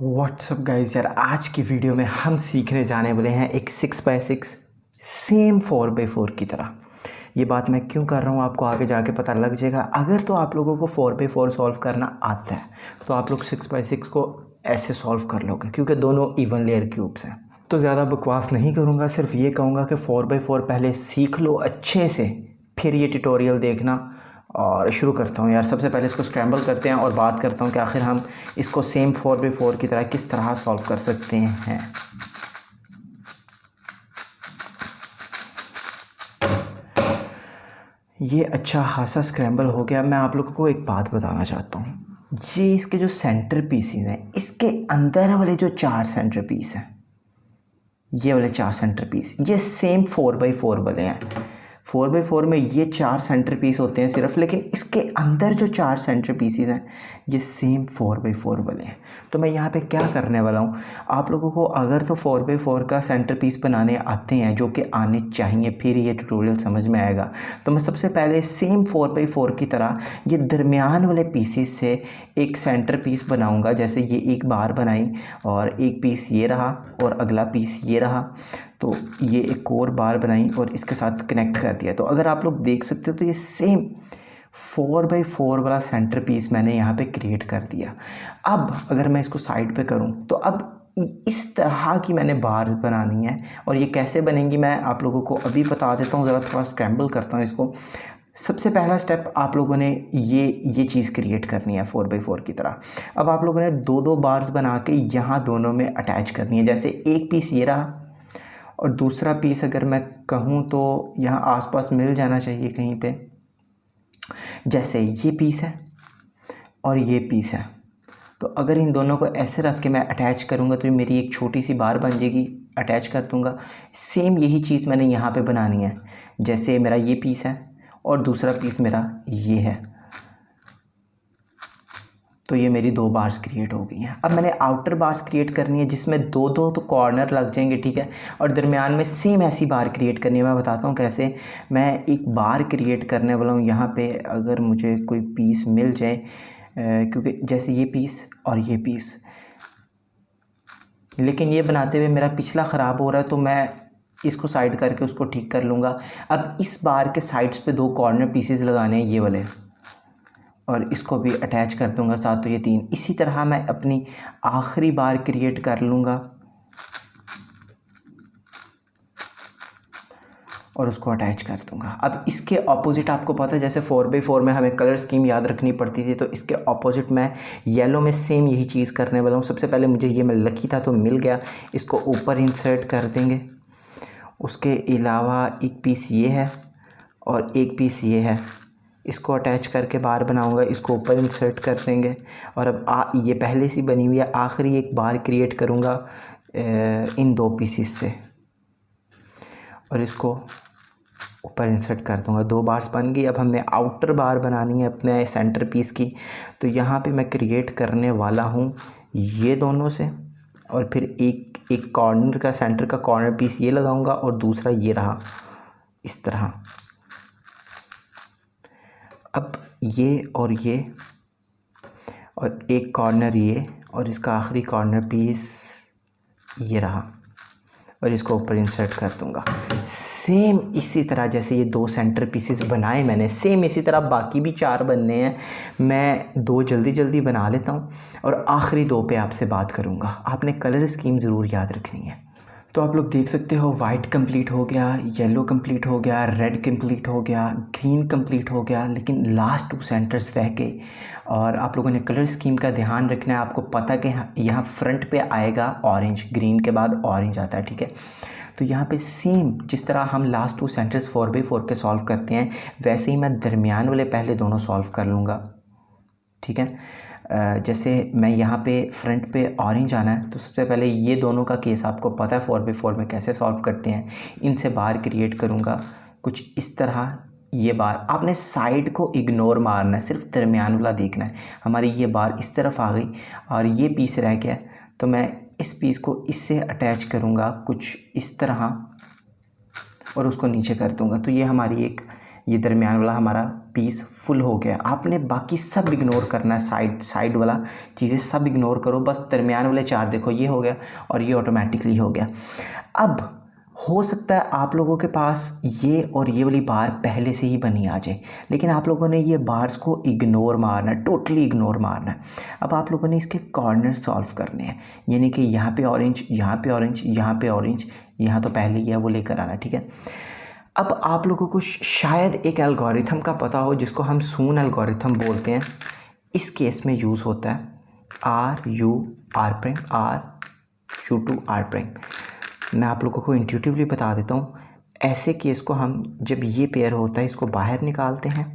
WhatsApp guys यार, आज की वीडियो में हम सीखने जाने वाले हैं एक 6x6 सेम 4x4 की तरह। ये बात मैं क्यों कर रहा हूँ आपको आगे जाके पता लग जाएगा। अगर तो आप लोगों को 4x4 सॉल्व करना आता है तो आप लोग 6x6 को ऐसे सॉल्व कर लोगे, क्योंकि दोनों इवन लेयर क्यूब्स हैं। तो ज़्यादा बकवास नहीं करूँगा, सिर्फ ये कहूँगा कि 4x4 पहले सीख लो अच्छे से, फिर ये ट्यूटोरियल देखना। और शुरू करता हूँ यार। सबसे पहले इसको स्क्रैम्बल करते हैं और बात करता हूँ कि आखिर हम इसको सेम 4x4 की तरह किस तरह सॉल्व कर सकते हैं। ये अच्छा खासा स्क्रैम्बल हो गया। मैं आप लोगों को एक बात बताना चाहता हूँ, ये इसके जो सेंटर पीसीज हैं, इसके अंदर वाले जो 4 सेंटर पीस हैं, ये वाले 4 सेंटर पीस ये सेम 4x4 वाले हैं। 4x4 में ये 4 सेंटर पीस होते हैं सिर्फ, लेकिन इसके अंदर जो 4 सेंटर पीसेस हैं ये सेम 4x4 वाले हैं। तो मैं यहाँ पे क्या करने वाला हूँ, आप लोगों को अगर तो 4x4 का सेंटर पीस बनाने आते हैं, जो कि आने चाहिए, फिर ये ट्यूटोरियल समझ में आएगा। तो मैं सबसे पहले सेम 4x4 की तरह ये दरमियान वाले पीसीस से एक सेंटर पीस बनाऊँगा। जैसे ये एक बार बनाई और एक पीस ये रहा और अगला पीस ये रहा, तो ये एक और बार बनाई और इसके साथ कनेक्ट कर दिया। तो अगर आप लोग देख सकते हो तो ये सेम 4x4 वाला सेंटर पीस मैंने यहाँ पे क्रिएट कर दिया। अब अगर मैं इसको साइड पे करूँ तो अब इस तरह की मैंने बार बनानी है, और ये कैसे बनेंगी मैं आप लोगों को अभी बता देता हूँ। ज़रा थोड़ा स्क्रैम्बल करता हूँ इसको। सबसे पहला स्टेप आप लोगों ने ये चीज़ क्रिएट करनी है 4x4 की तरह। अब आप लोगों ने 2-2 बार्स बना के यहाँ दोनों में अटैच करनी है। जैसे एक पीस ये रहा और दूसरा पीस अगर मैं कहूँ तो यहाँ आसपास मिल जाना चाहिए कहीं पे। जैसे ये पीस है और ये पीस है, तो अगर इन दोनों को ऐसे रख के मैं अटैच करूँगा तो मेरी एक छोटी सी बार बन जाएगी। अटैच कर दूँगा। सेम यही चीज़ मैंने यहाँ पे बनानी है। जैसे मेरा ये पीस है और दूसरा पीस मेरा ये है, तो ये मेरी 2 बार्स क्रिएट हो गई हैं। अब मैंने आउटर बार्स क्रिएट करनी है जिसमें 2-2 तो कॉर्नर लग जाएंगे, ठीक है, और दरमियान में सेम ऐसी बार क्रिएट करनी है। मैं बताता हूँ कैसे। मैं एक बार क्रिएट करने वाला हूँ यहाँ पे। अगर मुझे कोई पीस मिल जाए, क्योंकि जैसे ये पीस और ये पीस, लेकिन ये बनाते हुए मेरा पिछला ख़राब हो रहा है, तो मैं इसको साइड करके उसको ठीक कर लूँगा। अब इस बार के साइड्स पे 2 कॉर्नर पीसेस लगाने हैं, ये वाले, और इसको भी अटैच कर दूंगा साथ। तो ये 3 इसी तरह मैं अपनी आखिरी बार क्रिएट कर लूँगा और उसको अटैच कर दूंगा। अब इसके ऑपोजिट आपको पता है, जैसे 4x4 में हमें कलर स्कीम याद रखनी पड़ती थी, तो इसके ऑपोजिट मैं येलो में सेम यही चीज़ करने वाला हूँ। सबसे पहले मुझे ये मैं लकी था तो मिल गया, इसको ऊपर इंसर्ट कर देंगे। उसके अलावा एक पीस ये है और एक पीस ये है, इसको अटैच करके बार बनाऊंगा। इसको ऊपर इंसर्ट कर देंगे। और अब ये पहले से बनी हुई है, आखिरी एक बार क्रिएट करूंगा इन 2 पीसीस से और इसको ऊपर इंसर्ट कर दूंगा। 2 बार्स बन गई। अब हमने आउटर बार बनानी है अपने सेंटर पीस की, तो यहाँ पे मैं क्रिएट करने वाला हूँ ये दोनों से, और फिर एक कॉर्नर का, सेंटर का कॉर्नर पीस ये लगाऊंगा और दूसरा ये रहा इस तरह। अब ये और एक कॉर्नर ये, और इसका आखिरी कॉर्नर पीस ये रहा, और इसको ऊपर इंसर्ट कर दूंगा। सेम इसी तरह जैसे ये 2 सेंटर पीसेस बनाए मैंने, सेम इसी तरह बाकी भी 4 बनने हैं। मैं 2 जल्दी जल्दी बना लेता हूँ और आखिरी 2 पे आपसे बात करूँगा। आपने कलर स्कीम ज़रूर याद रखनी है। तो आप लोग देख सकते हो, वाइट कंप्लीट हो गया, येलो कंप्लीट हो गया, रेड कंप्लीट हो गया, ग्रीन कंप्लीट हो गया, लेकिन लास्ट 2 सेंटर्स रह गए। और आप लोगों ने कलर स्कीम का ध्यान रखना है। आपको पता कि यहाँ फ्रंट पे आएगा ऑरेंज, ग्रीन के बाद ऑरेंज आता है, ठीक है। तो यहाँ पे सेम जिस तरह हम लास्ट 2 सेंटर्स 4x4 के सॉल्व करते हैं, वैसे ही मैं दरमियान वाले पहले दोनों सॉल्व कर लूँगा, ठीक है। जैसे मैं यहाँ पे फ्रंट पे ऑरेंज आना है, तो सबसे पहले ये दोनों का केस आपको पता है 4x4 में कैसे सॉल्व करते हैं। इनसे बार क्रिएट करूँगा कुछ इस तरह। ये बार आपने साइड को इग्नोर मारना है, सिर्फ दरमियान वाला देखना है। हमारी ये बार इस तरफ आ गई और ये पीस रह गया, तो मैं इस पीस को इससे अटैच करूँगा कुछ इस तरह और उसको नीचे कर दूँगा। तो ये हमारी एक ये दरमियान वाला हमारा पीस फुल हो गया। आपने बाकी सब इग्नोर करना है, साइड वाला चीज़ें सब इग्नोर करो, बस दरमियान वाले 4 देखो, ये हो गया और ये ऑटोमेटिकली हो गया। अब हो सकता है आप लोगों के पास ये और ये वाली बार पहले से ही बनी आ जाए, लेकिन आप लोगों ने ये बार्स को इग्नोर मारना है, टोटली इग्नोर मारना है। अब आप लोगों ने इसके कॉर्नर सॉल्व करने हैं, यानी कि यहाँ पे ऑरेंज, यहाँ पे ऑरेंज, यहाँ पे ऑरेंज, यहाँ तो पहले ही है वो लेकर आना, ठीक है। अब आप लोगों को शायद एक एल्गोरिथम का पता हो जिसको हम सून एल्गोरिथम बोलते हैं। इस केस में यूज़ होता है RU', मैं आप लोगों को इंट्यूटिवली बता देता हूँ। ऐसे केस को हम जब ये पेयर होता है इसको बाहर निकालते हैं,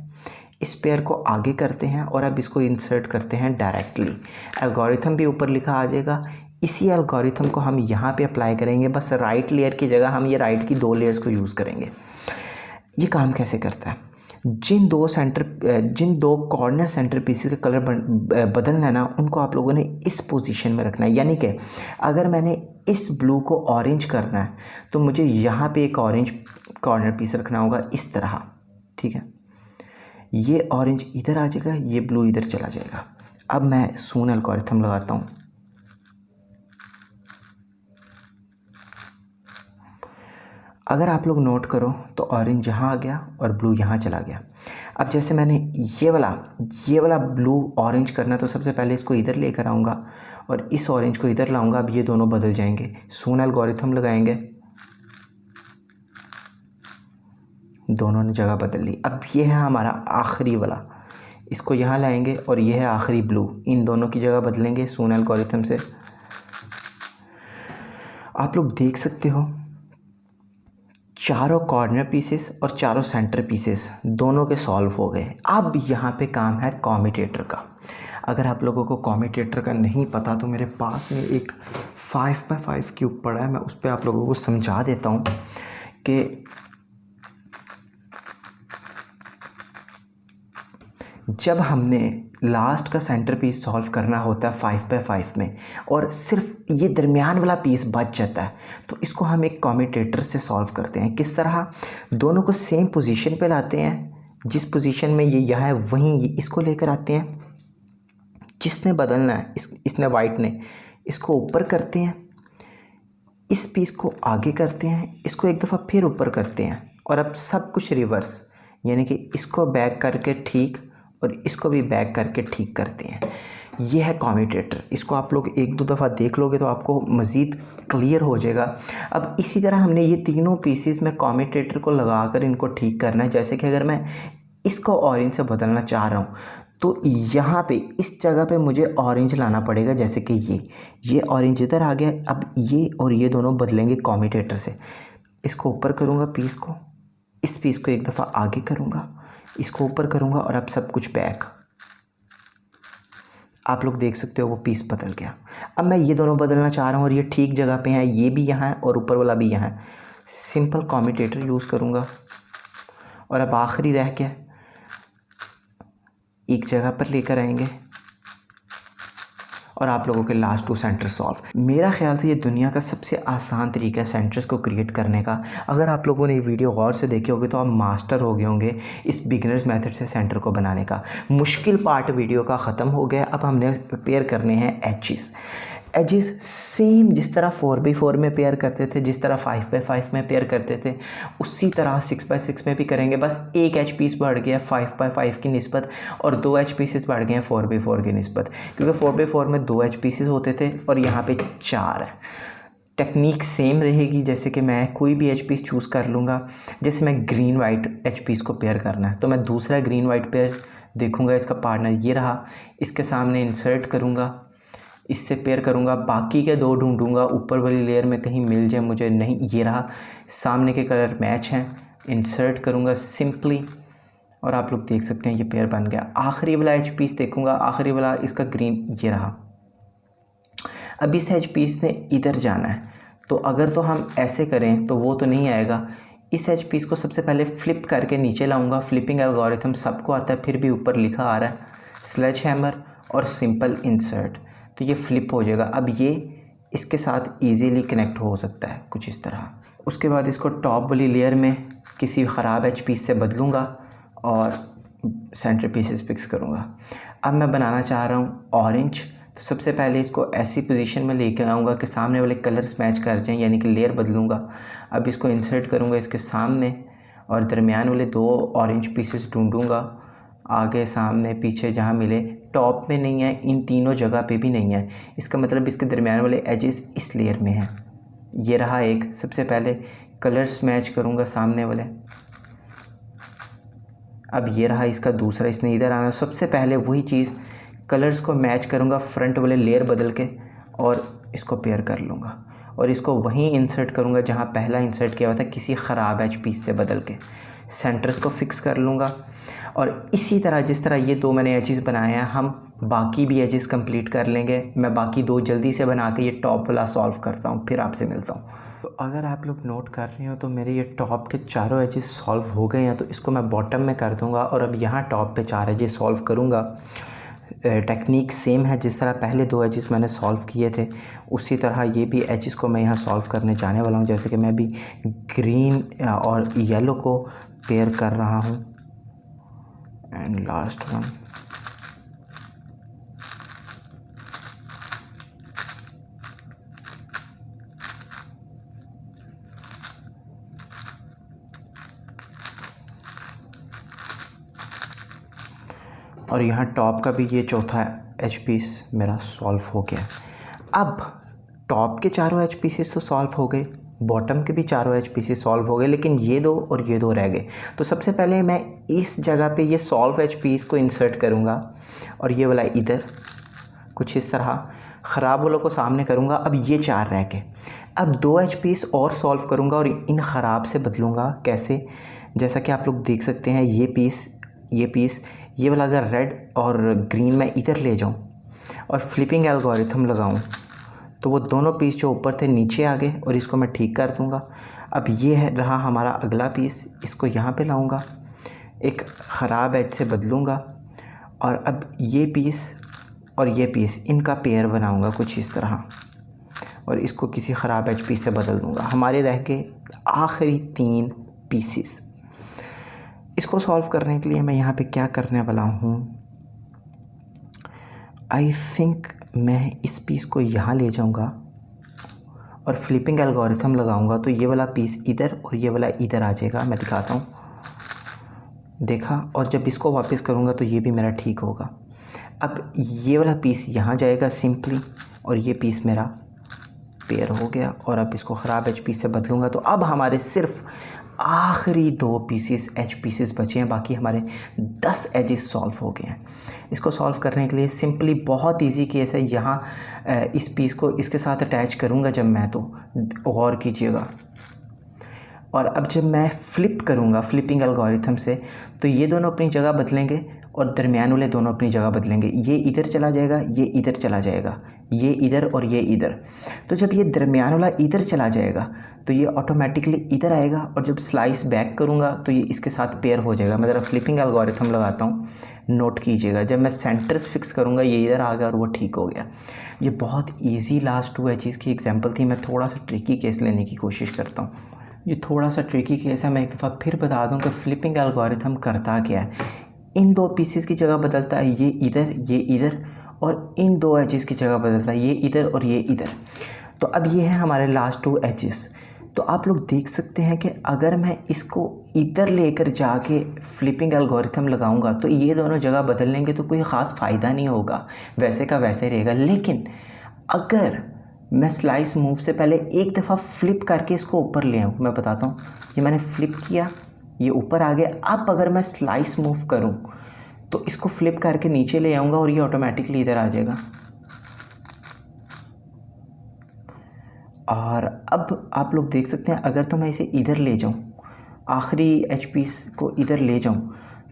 इस पेयर को आगे करते हैं और अब इसको इंसर्ट करते हैं डायरेक्टली। एल्गोरिथम भी ऊपर लिखा आ जाएगा। इसी एल्गोरिथम को हम यहाँ पे अप्लाई करेंगे, बस राइट लेयर की जगह हम ये राइट की 2 लेयर्स को यूज़ करेंगे। ये काम कैसे करता है? जिन दो कॉर्नर सेंटर पीसेस का कलर बदलना है ना, उनको आप लोगों ने इस पोजीशन में रखना है। यानी कि अगर मैंने इस ब्लू को ऑरेंज करना है तो मुझे यहाँ पे एक ऑरेंज कॉर्नर पीस रखना होगा इस तरह, ठीक है। ये ऑरेंज इधर आ जाएगा, ये ब्लू इधर चला जाएगा। अब मैं सून एल्गोरिथम लगाता हूँ। अगर आप लोग नोट करो तो ऑरेंज यहाँ आ गया और ब्लू यहाँ चला गया। अब जैसे मैंने ये वाला ब्लू ऑरेंज करना है तो सबसे पहले इसको इधर लेकर आऊँगा और इस ऑरेंज को इधर लाऊंगा। अब ये दोनों बदल जाएंगे, सून एल्गोरिथम लगाएंगे, दोनों ने जगह बदल ली। अब ये है हमारा आखिरी वाला, इसको यहाँ लाएंगे और ये है आखिरी ब्लू, इन दोनों की जगह बदलेंगे सून एल्गोरिथम से। आप लोग देख सकते हो चारों कॉर्नर पीसेस और चारों सेंटर पीसेस दोनों के सॉल्व हो गए। अब यहाँ पे काम है कॉम्यूटेटर का। अगर आप लोगों को कॉम्यूटेटर का नहीं पता तो मेरे पास में एक 5x5 क्यूब पड़ा है, मैं उस पर आप लोगों को समझा देता हूँ कि जब हमने लास्ट का सेंटर पीस सॉल्व करना होता है 5x5 में और सिर्फ ये दरमियान वाला पीस बच जाता है तो इसको हम एक कॉम्यूटेटर से सॉल्व करते हैं। किस तरह? दोनों को सेम पोजीशन पे लाते हैं, जिस पोजीशन में ये यहाँ है वहीं इसको लेकर आते हैं। जिसने बदलना है इसने वाइट ने, इसको ऊपर करते हैं, इस पीस को आगे करते हैं, इसको एक दफ़ा फिर ऊपर करते हैं और अब सब कुछ रिवर्स, यानी कि इसको बैक करके ठीक और इसको भी बैक करके ठीक करते हैं। ये है कॉम्यूटेटर। इसको आप लोग 1-2 दफ़ा देख लोगे तो आपको मज़ीद क्लियर हो जाएगा। अब इसी तरह हमने ये तीनों पीसेस में कॉम्यूटेटर को लगाकर इनको ठीक करना है। जैसे कि अगर मैं इसको ऑरेंज से बदलना चाह रहा हूँ तो यहाँ पे इस जगह पे मुझे ऑरेंज लाना पड़ेगा। जैसे कि ये ऑरेंज इधर आ गया, अब ये और ये दोनों बदलेंगे कॉम्यूटेटर से। इसको ऊपर करूँगा पीस को, इस पीस को एक दफ़ा आगे करूँगा, इसको ऊपर करूँगा और अब सब कुछ बैक। आप लोग देख सकते हो वो पीस बदल गया। अब मैं ये दोनों बदलना चाह रहा हूँ और ये ठीक जगह पे हैं, ये भी यहाँ है और ऊपर वाला भी यहाँ है। सिंपल कॉम्यूटेटर यूज़ करूँगा और अब आखिरी रह गया, एक जगह पर लेकर आएंगे और आप लोगों के लास्ट 2 सेंटर सॉल्व। मेरा ख्याल से ये दुनिया का सबसे आसान तरीका है सेंटर्स को क्रिएट करने का। अगर आप लोगों ने ये वीडियो गौर से देखी होगी तो आप मास्टर हो गए होंगे इस बिगिनर्स मेथड से सेंटर को बनाने का। मुश्किल पार्ट वीडियो का ख़त्म हो गया। अब हमने पेयर करने हैं एजेस सेम जिस तरह 4x4 में पेयर करते थे, जिस तरह 5x5 में पेयर करते थे, उसी तरह 6x6 में भी करेंगे। बस एक एज पीस बढ़ गया 5x5 की निस्बत और 2 एज पीसेस बढ़ गए हैं 4x4 की निस्बत, क्योंकि 4x4 में 2 एज पीसेस होते थे और यहाँ पे 4 है। टेक्निक सेम रहेगी, जैसे कि मैं कोई भी एच पीस चूज़ कर लूँगा। जैसे मैं ग्रीन वाइट एच पीस को पेयर करना है तो मैं दूसरा ग्रीन वाइट पेयर देखूँगा, इसका पार्टनर ये रहा, इसके सामने इंसर्ट करूँगा, इससे पेयर करूँगा, बाकी के 2 ढूंढूंगा, ऊपर वाली लेयर में कहीं मिल जाए मुझे, नहीं ये रहा, सामने के कलर मैच हैं, इंसर्ट करूँगा सिंपली और आप लोग देख सकते हैं ये पेयर बन गया। आखिरी वाला एच पीस देखूँगा, आखिरी वाला इसका ग्रीन ये रहा। अब इस एच पीस ने इधर जाना है तो अगर तो हम ऐसे करें तो वो तो नहीं आएगा। इस एच पीस को सबसे पहले फ्लिप करके नीचे लाऊंगा। फ्लिपिंग एल्गोरिथम सबको आता है, फिर भी ऊपर लिखा आ रहा है स्लेज हैमर और सिंपल इंसर्ट, तो ये फ्लिप हो जाएगा। अब ये इसके साथ इजीली कनेक्ट हो सकता है कुछ इस तरह। उसके बाद इसको टॉप वाली लेयर में किसी ख़राब एच पीस से बदलूँगा और सेंटर पीसेस फिक्स करूँगा। अब मैं बनाना चाह रहा हूँ ऑरेंज। तो सबसे पहले इसको ऐसी पोजीशन में लेके आऊँगा कि सामने वाले कलर्स मैच कर जाएं, यानी कि लेयर बदलूँगा। अब इसको इंसर्ट करूँगा इसके सामने और दरमियान वाले 2 ऑरेंज पीसेस ढूंढूँगा, आगे सामने पीछे जहाँ मिले। टॉप में नहीं है, इन तीनों जगह पे भी नहीं है, इसका मतलब इसके दरमियान वाले एजेस इस लेयर में हैं। ये रहा एक। सबसे पहले कलर्स मैच करूँगा सामने वाले। अब ये रहा इसका दूसरा, इसने इधर आना। सबसे पहले वही चीज़ कलर्स को मैच करूँगा फ्रंट वाले लेयर बदल के और इसको पेयर कर लूँगा और इसको वहीं इंसर्ट करूँगा जहाँ पहला इंसर्ट किया हुआ था, किसी ख़राब एच पीस से बदल के। सेंटर्स को फिक्स कर लूँगा और इसी तरह जिस तरह ये 2 मैंने एजेस बनाए हैं, हम बाकी भी एजेस कंप्लीट कर लेंगे। मैं बाकी 2 जल्दी से बना के ये टॉप वाला सॉल्व करता हूँ, फिर आपसे मिलता हूँ। तो अगर आप लोग नोट कर रहे हो तो मेरे ये टॉप के चारों एजेस सॉल्व हो गए हैं। तो इसको मैं बॉटम में कर दूँगा और अब यहाँ टॉप पे 4 एजेस सॉल्व करूँगा। टेक्निक सेम है, जिस तरह पहले 2 एजेस मैंने सॉल्व किए थे उसी तरह ये भी एजेस को मैं यहाँ सॉल्व करने जाने वाला हूँ। जैसे कि मैं भी ग्रीन और येलो को पेयर कर रहा हूँ एंड लास्ट वन। और यहाँ टॉप का भी ये चौथा एच पीस मेरा सॉल्व हो गया। अब टॉप के चारों एच पीसेस तो सॉल्व हो गए, बॉटम के भी चारों एच पीसेस सॉल्व हो गए, लेकिन ये 2 और ये 2 रह गए। तो सबसे पहले मैं इस जगह पे ये सॉल्व एच पीस को इंसर्ट करूँगा और ये वाला इधर कुछ इस तरह ख़राब वालों को सामने करूँगा। अब ये 4 रह गए। अब 2 एच पीस और सॉल्व करूँगा और इन ख़राब से बदलूँगा। कैसे? जैसा कि आप लोग देख सकते हैं, ये पीस ये वाला अगर रेड और ग्रीन मैं इधर ले जाऊं और फ्लिपिंग एल्गोरिथम लगाऊं तो वो दोनों पीस जो ऊपर थे नीचे आ गए और इसको मैं ठीक कर दूंगा। अब ये है रहा हमारा अगला पीस, इसको यहाँ पे लाऊंगा, एक ख़राब एज से बदलूंगा और अब ये पीस और ये पीस इनका पेयर बनाऊंगा कुछ इस तरह और इसको किसी ख़राब एज पीस से बदल दूंगा। हमारे रह गए आखिरी 3 पीसेस। इसको सॉल्व करने के लिए मैं यहाँ पे क्या करने वाला हूँ, आई थिंक मैं इस पीस को यहाँ ले जाऊँगा और फ्लिपिंग एल्गोरिथम लगाऊँगा तो ये वाला पीस इधर और ये वाला इधर आ जाएगा। मैं दिखाता हूँ, देखा? और जब इसको वापस करूँगा तो ये भी मेरा ठीक होगा। अब ये वाला पीस यहाँ जाएगा सिंपली और ये पीस मेरा पेयर हो गया और अब इसको ख़राब एच पीस से बदलूँगा तो अब हमारे सिर्फ आखिरी 2 पीसेस एच पीसेस बचे हैं, बाकी हमारे 10 एजेस सॉल्व हो गए हैं। इसको सॉल्व करने के लिए सिंपली बहुत इजी केस है। यहाँ इस पीस को इसके साथ अटैच करूँगा जब मैं, तो गौर कीजिएगा। और अब जब मैं फ्लिप करूँगा फ्लिपिंग एल्गोरिथम से तो ये दोनों अपनी जगह बदलेंगे और दरमियान वाले दोनों अपनी जगह बदलेंगे। ये इधर चला जाएगा, ये इधर चला जाएगा, ये इधर और ये इधर। तो जब ये दरमियान वाला इधर चला जाएगा तो ये ऑटोमेटिकली इधर आएगा और जब स्लाइस बैक करूँगा तो ये इसके साथ पेयर हो जाएगा। मैं ज़रा फ्लिपिंग एल्गोरिथम लगाता हूँ, नोट कीजिएगा। जब मैं सेंटर्स फिक्स करूँगा ये इधर आ गया और वो ठीक हो गया। ये बहुत ईजी लास्ट 2 एजेस की एग्जाम्पल थी। मैं थोड़ा सा ट्रिकी केस लेने की कोशिश करता हूँ। ये थोड़ा सा ट्रिकी केस है। मैं एक दफ़ा फिर बता दूँ कि फ्लिपिंग एल्गोरिथम करता क्या है। इन 2 पीसेस की जगह बदलता है, ये इधर और इन 2 एजेस की जगह बदलता है, ये इधर और ये इधर। तो अब ये है हमारे लास्ट 2 एजेस। तो आप लोग देख सकते हैं कि अगर मैं इसको इधर लेकर जाके फ्लिपिंग एल्गोरिथम लगाऊंगा तो ये दोनों जगह बदल लेंगे तो कोई ख़ास फ़ायदा नहीं होगा, वैसे का वैसे रहेगा। लेकिन अगर मैं स्लाइस मूव से पहले एक दफ़ा फ्लिप करके इसको ऊपर ले आऊँ, मैं बताता हूँ, ये मैंने फ्लिप किया, ये ऊपर आ गया। अब अगर मैं स्लाइस मूव करूं तो इसको फ्लिप करके नीचे ले आऊँगा और ये ऑटोमेटिकली इधर आ जाएगा। और अब आप लोग देख सकते हैं अगर तो मैं इसे इधर ले जाऊं, आखिरी एच पीस को इधर ले जाऊं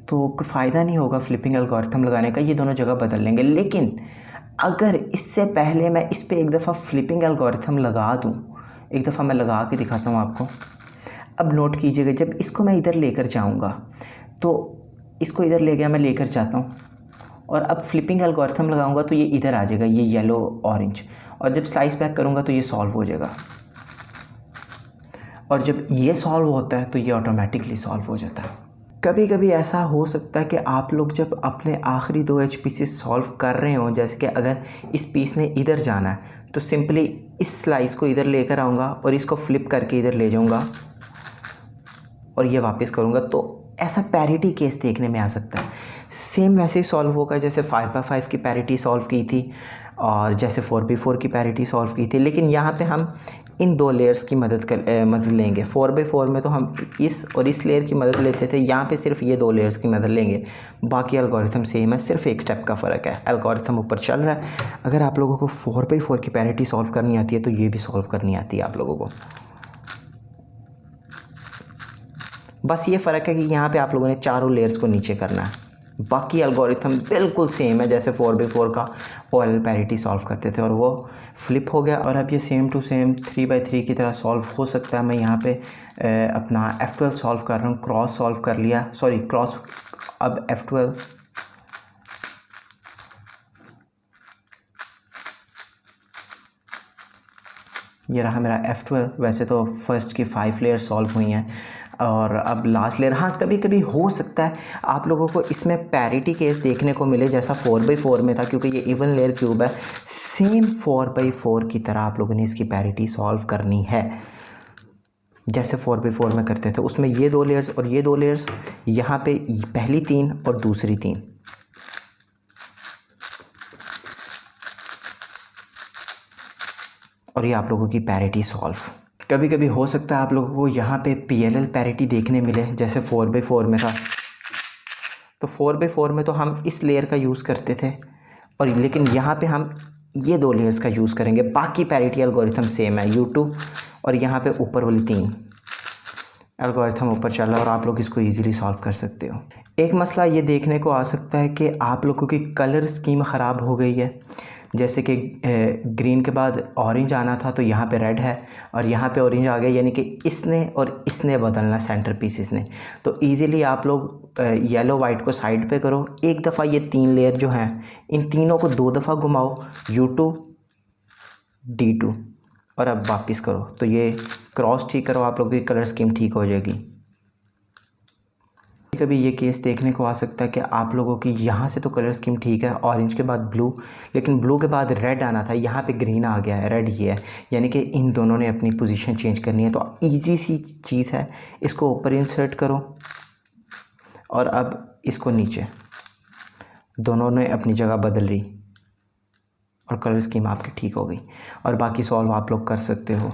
तो कोई फ़ायदा नहीं होगा फ्लिपिंग एल्गोरिथम लगाने का, ये दोनों जगह बदल लेंगे। लेकिन अगर इससे पहले मैं इस पर एक दफ़ा फ्लिपिंग एल्गोरिथम लगा दूँ, एक दफ़ा मैं लगा के दिखाता हूँ आपको। अब नोट कीजिएगा, जब इसको मैं इधर लेकर जाऊंगा तो इसको इधर ले गया, मैं लेकर जाता हूँ और अब फ्लिपिंग एल्गोरिथम लगाऊंगा तो ये इधर आ जाएगा, ये येलो ऑरेंज। और जब स्लाइस बैक करूँगा तो ये सॉल्व हो जाएगा, और जब ये सॉल्व होता है तो ये ऑटोमेटिकली सॉल्व हो जाता है। कभी कभी ऐसा हो सकता है कि आप लोग जब अपने आखिरी 2 एज पीसेस सॉल्व कर रहे हो, जैसे कि अगर इस पीस ने इधर जाना है तो सिंपली इस स्लाइस को इधर लेकर आऊँगा और इसको फ्लिप करके इधर ले जाऊँगा और ये वापस करूँगा, तो ऐसा पैरिटी केस देखने में आ सकता है। सेम वैसे ही सॉल्व होगा जैसे 5x5 की पैरिटी सॉल्व की थी और जैसे 4x4 की पैरिटी सॉल्व की थी, लेकिन यहाँ पे हम इन 2 लेयर्स की मदद लेंगे। 4x4 में तो हम इस और इस लेयर की मदद लेते थे, यहाँ पे सिर्फ ये 2 लेयर्स की मदद लेंगे। बाकी एल्गोरिथम सेम है, सिर्फ एक स्टेप का फ़र्क है। एल्गोरिथम ऊपर चल रहा है। अगर आप लोगों को 4x4 की पैरिटी सॉल्व करनी आती है तो ये भी सॉल्व करनी आती है आप लोगों को। बस ये फ़र्क है कि यहाँ पे आप लोगों ने चारों लेयर्स को नीचे करना है। बाकी एल्गोरिथम बिल्कुल सेम है जैसे 4x4 का ओएल पैरिटी सॉल्व करते थे और वो फ्लिप हो गया। और अब ये सेम टू सेम 3x3 की तरह सॉल्व हो सकता है। मैं यहाँ पे अपना F12 सॉल्व कर रहा हूँ, क्रॉस सॉल्व कर लिया, सॉरी क्रॉस, अब F12 ये रहा मेरा F12। वैसे तो फर्स्ट की 5 लेयर सॉल्व हुई हैं और अब लास्ट लेयर। हाँ, कभी कभी हो सकता है आप लोगों को इसमें पैरिटी केस देखने को मिले जैसा 4x4 में था, क्योंकि ये इवन लेयर क्यूब है। सेम 4x4 की तरह आप लोगों ने इसकी पैरिटी सॉल्व करनी है जैसे 4x4 में करते थे। उसमें ये 2 लेयर्स और ये 2 लेयर्स, यहाँ पे पहली 3 और दूसरी 3, और ये आप लोगों की पैरिटी सॉल्व। कभी कभी हो सकता है आप लोगों को यहाँ पे PLL पैरिटी देखने मिले जैसे 4x4 में था। तो 4x4 में तो हम इस लेयर का यूज़ करते थे, और लेकिन यहाँ पे हम ये 2 लेयर्स का यूज़ करेंगे। बाकी पैरिटी एल्गोरिथम सेम है, U2 और यहाँ पे ऊपर वाली 3 एल्गोरिथम ऊपर चल रहा है और आप लोग इसको ईजिली सॉल्व कर सकते हो। एक मसला ये देखने को आ सकता है कि आप लोगों की कलर स्कीम ख़राब हो गई है। जैसे कि ग्रीन के बाद ऑरेंज आना था तो यहाँ पे रेड है और यहाँ पे ऑरेंज आ गया, यानी कि इसने और इसने बदलना सेंटर पीसेस ने। तो इजीली आप लोग येलो वाइट को साइड पे करो, एक दफ़ा ये 3 लेयर जो हैं इन तीनों को 2 दफ़ा घुमाओ, U2 D2, और अब वापस करो तो ये क्रॉस ठीक करो, आप लोगों की कलर स्कीम ठीक हो जाएगी। कभी ये केस देखने को आ सकता है कि आप लोगों की यहाँ से तो कलर स्कीम ठीक है, ऑरेंज के बाद ब्लू, लेकिन ब्लू के बाद रेड आना था, यहाँ पे ग्रीन आ गया है, रेड ये है, यानी कि इन दोनों ने अपनी पोजीशन चेंज करनी है। तो इजी सी चीज़ है, इसको ऊपर इंसर्ट करो और अब इसको नीचे, दोनों ने अपनी जगह बदल ली और कलर स्कीम आपकी ठीक हो गई। और बाकी सॉल्व आप लोग कर सकते हो।